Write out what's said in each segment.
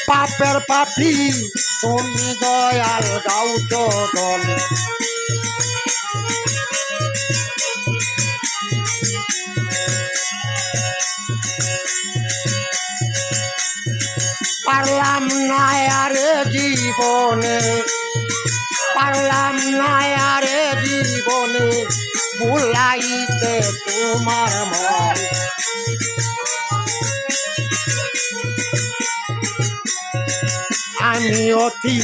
পাপের পাপি তুমি দয়াল গাও চরণ পারলাম না আরে জীবনে পারলাম না আরে জীবনে ভুলাইতে তোমার মন আমি অতি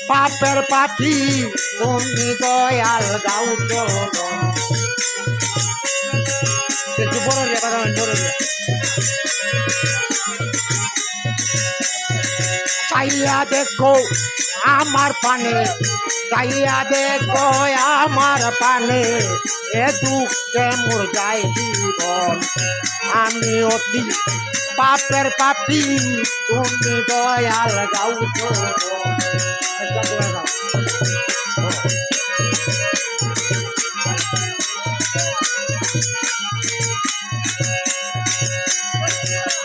পাপের পাপি তুমি দয়াল গাও চরণ একটু বড় রে বাবা বড় রে চাইয়া দেখো আমার পানে চাইয়া দেখো আমার পানে এ দুঃখে মোর যায় জীবন আমি অতি পাপের পাপি তুমি দয়াল গাও চরণ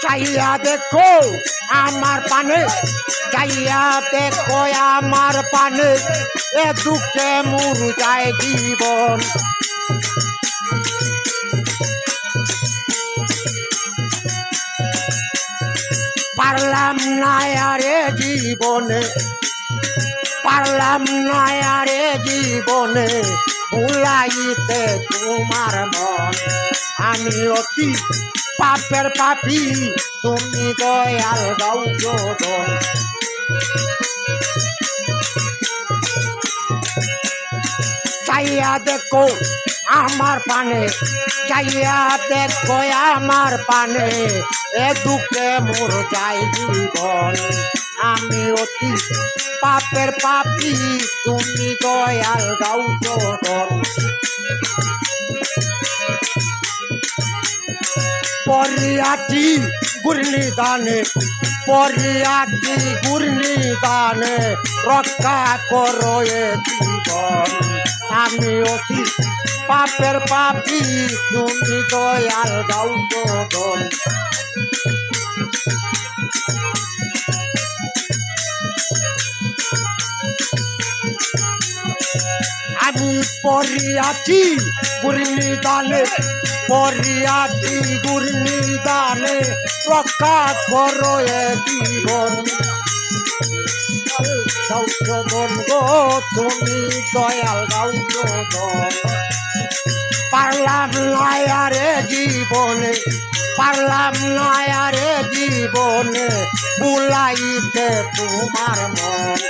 চাইয়া দেখো আমার পানে চাইয়া দেখো আমার পানে এ দুঃখে মোর যায় জীবন পারলাম না আরে জীবনে পারলাম না আরে জীবনে ভুলাইতে তোমার মন আমি অতি পাপের পাপি তুমি দয়াল গাও চরণ চাইয়া দেখো আমার পানে চাইয়া দেখো আমার পানে এ দুঃখে মোর যায় জীবন আমি অতি পাপের পাপি তুমি দয়াল গাও চরণ পরিয়াটি গুরনি দানে পরিয়াটি গুরনি দানে রক্ষা করো এ জীবন আমি অতি পাপের পাপি তুমি দয়াল গাও চরণ আমি পরিয়াছি গুরনি দানে পরিয়াছি গুরনি দানে রক্ষা করো এ জীবন গাও চরণ গো তুমি দয়াল গাও চরণ পারলাম না আরে জীবনে পারলাম না আরে জীবনে ভুলাইতে তোমার মন